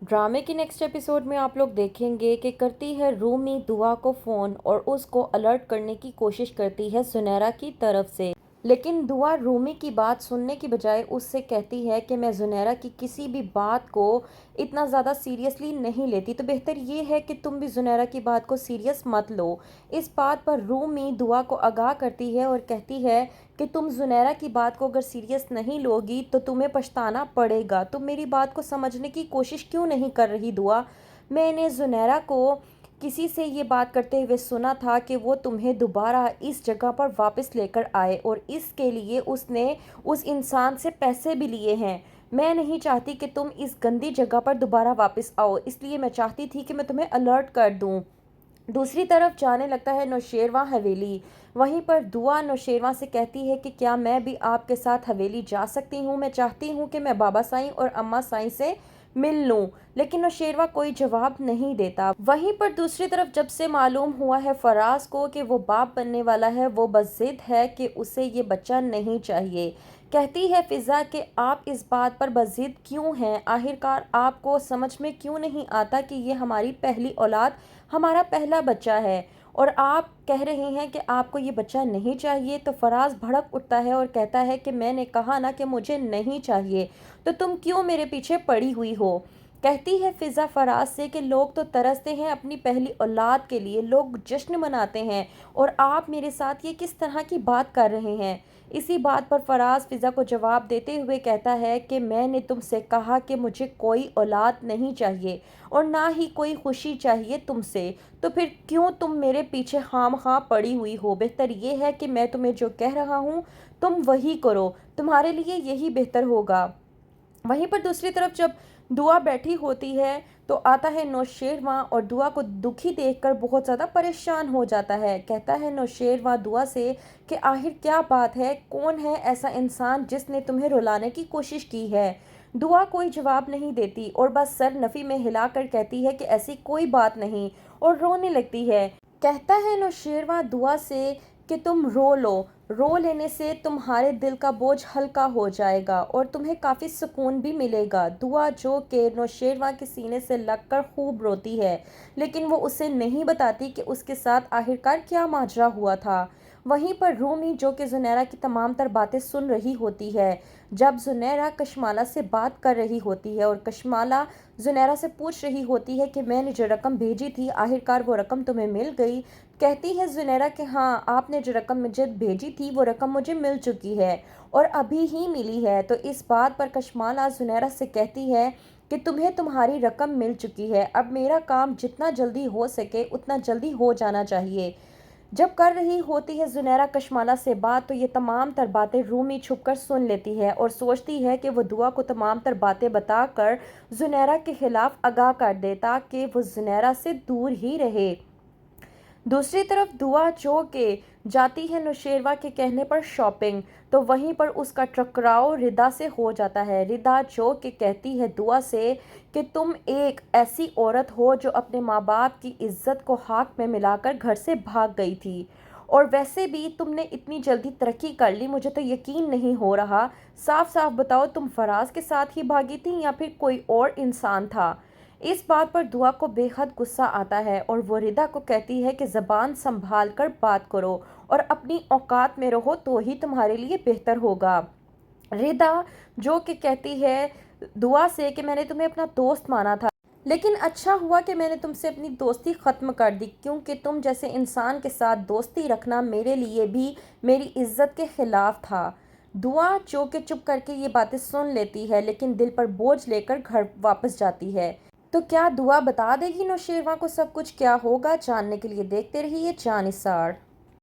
ड्रामे की next episode में आप लोग देखेंगे कि करती है रूमी दुआ को फ़ोन और उसको अलर्ट करने की कोशिश करती है जुनैरा की तरफ से। लेकिन दुआ रूमी की बात सुनने की बजाय उससे कहती है कि मैं जुनैरा की किसी भी बात को इतना ज़्यादा सीरियसली नहीं लेती, तो बेहतर ये है कि तुम भी जुनैरा की बात को सीरियस मत लो। इस बात पर रूमी दुआ को आगाह करती है और कहती है कि तुम जुनैरा की बात को अगर सीरियस नहीं लोगी तो तुम्हें पछताना पड़ेगा। तुम मेरी बात को समझने की कोशिश क्यों नहीं कर रही दुआ? मैंने जुनैरा को किसी से ये बात करते हुए सुना था कि वो तुम्हें दोबारा इस जगह पर वापस लेकर आए और इसके लिए उसने उस इंसान से पैसे भी लिए हैं। मैं नहीं चाहती कि तुम इस गंदी जगह पर दोबारा वापस आओ, इसलिए मैं चाहती थी कि मैं तुम्हें अलर्ट कर दूं। दूसरी तरफ जाने लगता है नौशेरवा हवेली। वहीं पर दुआ नौशेरवा से कहती है कि क्या मैं भी आपके साथ हवेली जा सकती हूँ? मैं चाहती हूँ कि मैं बाबा साईं और अम्मा साईं से मिल लूँ। लेकिन नौशेरवा कोई जवाब नहीं देता। वहीं पर दूसरी तरफ जब से मालूम हुआ है फराज को कि वो बाप बनने वाला है, वो बज़िद है कि उसे ये बच्चा नहीं चाहिए। कहती है फिज़ा कि आप इस बात पर बज़िद क्यों हैं? आखिरकार आपको समझ में क्यों नहीं आता कि ये हमारी पहली औलाद, हमारा पहला बच्चा है और आप कह रहे हैं कि आपको ये बच्चा नहीं चाहिए? तो फराज भड़क उठता है और कहता है कि मैंने कहा ना कि मुझे नहीं चाहिए, तो तुम क्यों मेरे पीछे पड़ी हुई हो? कहती है फिज़ा फराज से कि लोग तो तरसते हैं अपनी पहली औलाद के लिए, लोग जश्न मनाते हैं और आप मेरे साथ ये किस तरह की बात कर रहे हैं? इसी बात पर फराज फिज़ा को जवाब देते हुए कहता है कि मैंने तुमसे कहा कि मुझे कोई औलाद नहीं चाहिए और ना ही कोई खुशी चाहिए तुमसे, तो फिर क्यों तुम मेरे पीछे खामखा पड़ी हुई हो? बेहतर ये है कि मैं तुम्हें जो कह रहा हूँ तुम वही करो, तुम्हारे लिए यही बेहतर होगा। वहीं पर दूसरी तरफ जब दुआ बैठी होती है तो आता है नौशेरवा और दुआ को दुखी देखकर बहुत ज़्यादा परेशान हो जाता है। कहता है नौशेरवा दुआ से कि आखिर क्या बात है, कौन है ऐसा इंसान जिसने तुम्हें रुलाने की कोशिश की है? दुआ कोई जवाब नहीं देती और बस सर नफ़ी में हिलाकर कहती है कि ऐसी कोई बात नहीं और रोने लगती है। कहता है नौशेरवा दुआ से कि तुम रो लो, रो लेने से तुम्हारे दिल का बोझ हल्का हो जाएगा और तुम्हें काफ़ी सुकून भी मिलेगा। दुआ जो कि नौशेरवा के सीने से लगकर खूब रोती है, लेकिन वो उसे नहीं बताती कि उसके साथ आखिरकार क्या माजरा हुआ था। वहीं पर रूमी जो कि जुनैरा की तमाम तर बातें सुन रही होती है, जब जुनैरा कशमाला से बात कर रही होती है और कशमाला जुनैरा से पूछ रही होती है कि मैंने जो रकम भेजी थी आखिरकार वो रकम तुम्हें मिल गई? कहती है जुनैरा कि हाँ, आपने जो रकम मुझे भेजी थी वो रकम मुझे मिल चुकी है और अभी ही मिली है। तो इस बात पर कशमाला जुनैरा से कहती है कि तुम्हें तुम्हारी रकम मिल चुकी है, अब मेरा काम जितना जल्दी हो सके उतना जल्दी हो जाना चाहिए। जब कर रही होती है जुनैरा कशमाला से बात तो ये तमाम तर बातें रूमी छुपकर सुन लेती है और सोचती है कि वो दुआ को तमाम तर बातें बताकर जुनैरा के खिलाफ आगाह कर दे ताकि वो जुनैरा से दूर ही रहे। दूसरी तरफ दुआ जो के जाती है नौशेरवा के कहने पर शॉपिंग, तो वहीं पर उसका टकराव रिदा से हो जाता है। रिदा जो के कहती है दुआ से कि तुम एक ऐसी औरत हो जो अपने माँ बाप की इज्जत को हाथ में मिलाकर घर से भाग गई थी और वैसे भी तुमने इतनी जल्दी तरक्की कर ली, मुझे तो यकीन नहीं हो रहा। साफ साफ बताओ, तुम फराज के साथ ही भागी थी या फिर कोई और इंसान था? इस बात पर दुआ को बेहद गुस्सा आता है और वो रिदा को कहती है कि ज़बान संभाल कर बात करो और अपनी औकात में रहो तो ही तुम्हारे लिए बेहतर होगा। रिदा जो कि कहती है दुआ से कि मैंने तुम्हें अपना दोस्त माना था, लेकिन अच्छा हुआ कि मैंने तुमसे अपनी दोस्ती ख़त्म कर दी, क्योंकि तुम जैसे इंसान के साथ दोस्ती रखना मेरे लिए भी मेरी इज्जत के ख़िलाफ़ था। दुआ जो कि चुप करके ये बातें सुन लेती है लेकिन दिल पर बोझ लेकर घर वापस जाती है। तो क्या दुआ बता देगी नौशेरवा को सब कुछ? क्या होगा जानने के लिए देखते रहिए जानिसार।